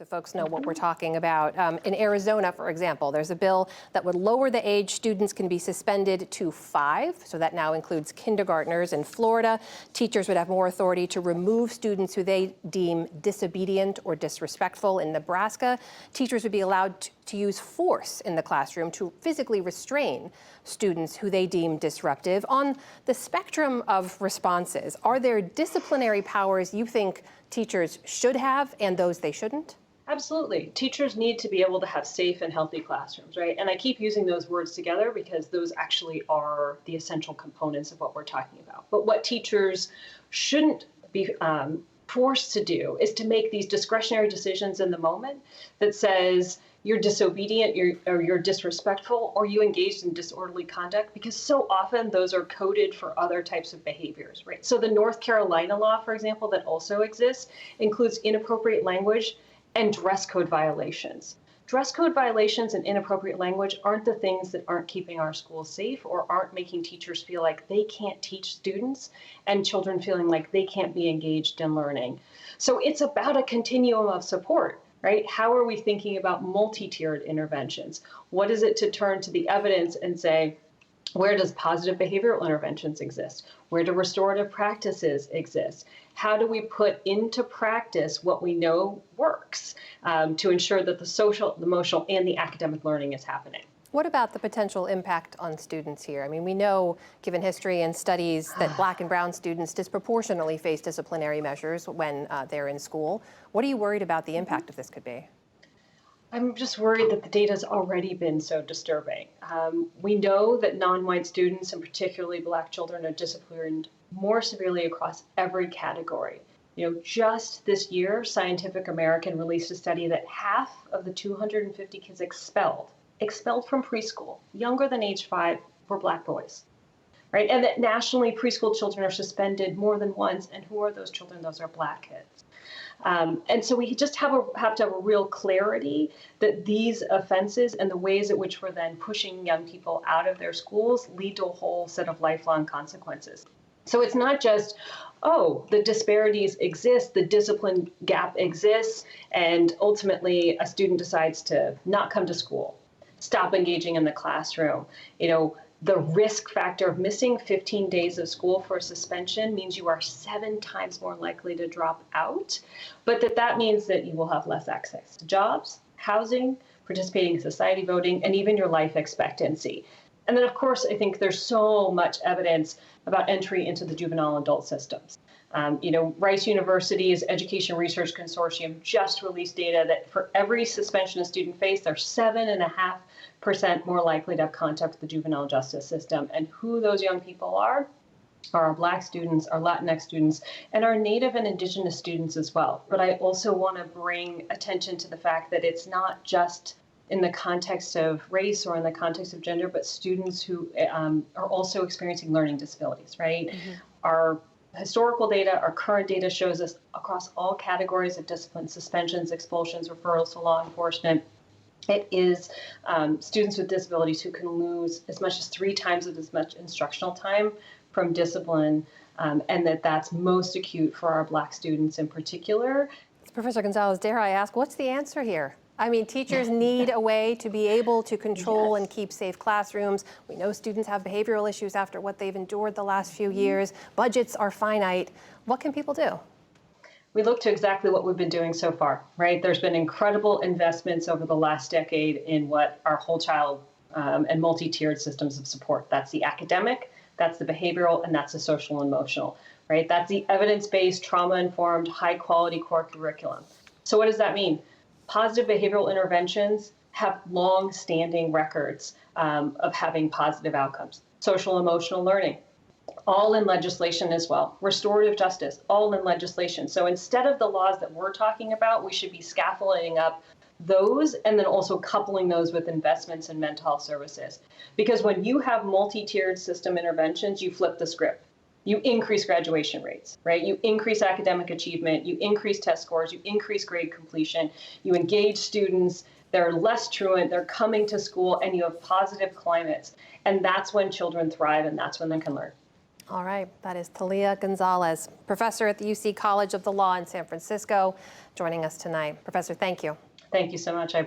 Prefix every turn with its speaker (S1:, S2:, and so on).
S1: So folks know what we're talking about. In Arizona, for example, there's a bill that would lower the age students can be suspended to 5. So that now includes kindergartners. In Florida, teachers would have more authority to remove students who they deem disobedient or disrespectful. In Nebraska, teachers would be allowed to use force in the classroom to physically restrain students who they deem disruptive. On the spectrum of responses, are there disciplinary powers you think teachers should have and those they shouldn't?
S2: Absolutely. Teachers need to be able to have safe and healthy classrooms, right? And I keep using those words together because those actually are the essential components of what we're talking about. But what teachers shouldn't be forced to do is to make these discretionary decisions in the moment that says you're disobedient, you're disrespectful, or you engaged in disorderly conduct, because so often those are coded for other types of behaviors, right? So the North Carolina law, for example, that also exists, includes inappropriate language and dress code violations. Dress code violations and inappropriate language aren't the things that aren't keeping our schools safe or aren't making teachers feel like they can't teach students and children feeling like they can't be engaged in learning. So it's about a continuum of support, right? How are we thinking about multi-tiered interventions? What is it to turn to the evidence and say, where does positive behavioral interventions exist? Where do restorative practices exist? How do we put into practice what we know works to ensure that the social, the emotional, and the academic learning is happening?
S1: What about the potential impact on students here? I mean, we know, given history and studies, that Black and brown students disproportionately face disciplinary measures when they're in school. What are you worried about the impact of this could be?
S2: I'm just worried that the data's already been so disturbing. We know that non-white students, and particularly Black children, are disciplined more severely across every category. You know, just this year, Scientific American released a study that half of the 250 kids expelled from preschool, younger than age 5, were Black boys, right? And that nationally, preschool children are suspended more than once. And who are those children? Those are Black kids. And so we just have to have a real clarity that these offenses and the ways in which we're then pushing young people out of their schools lead to a whole set of lifelong consequences. So it's not just, oh, the disparities exist, the discipline gap exists, and ultimately a student decides to not come to school, stop engaging in the classroom. You know, the risk factor of missing 15 days of school for a suspension means you are 7 times more likely to drop out, but that means that you will have less access to jobs, housing, participating in society voting, and even your life expectancy. And then, of course, I think there's so much evidence about entry into the juvenile adult systems. Rice University's Education Research Consortium just released data that for every suspension a student faced, they're 7.5% more likely to have contact with the juvenile justice system. And who those young people are our Black students, our Latinx students, and our Native and Indigenous students as well. But I also want to bring attention to the fact that it's not just in the context of race or in the context of gender, but students who are also experiencing learning disabilities, right? Mm-hmm. Our historical data, our current data shows us across all categories of discipline, suspensions, expulsions, referrals to law enforcement, it is students with disabilities who can lose as much as 3 times as much instructional time from discipline, and that's most acute for our Black students in particular.
S1: Professor Gonzalez, dare I ask, what's the answer here? I mean, teachers need a way to be able to control and keep safe classrooms. We know students have behavioral issues after what they've endured the last few years. Budgets are finite. What can people do?
S2: We look to exactly what we've been doing so far, right? There's been incredible investments over the last decade in what our whole child and multi-tiered systems of support. That's the academic, that's the behavioral, and that's the social and emotional, right? That's the evidence-based, trauma-informed, high-quality core curriculum. So what does that mean? Positive behavioral interventions have long-standing records of having positive outcomes. Social emotional learning, all in legislation as well. Restorative justice, all in legislation. So instead of the laws that we're talking about, we should be scaffolding up those and then also coupling those with investments in mental health services. Because when you have multi-tiered system interventions, you flip the script. You increase graduation rates, right? You increase academic achievement, you increase test scores, you increase grade completion, you engage students, they're less truant, they're coming to school, and you have positive climates. And that's when children thrive, and that's when they can learn.
S1: All right, that is Talia Gonzalez, professor at the UC College of the Law in San Francisco, joining us tonight. Professor, thank you.
S2: Thank you so much. I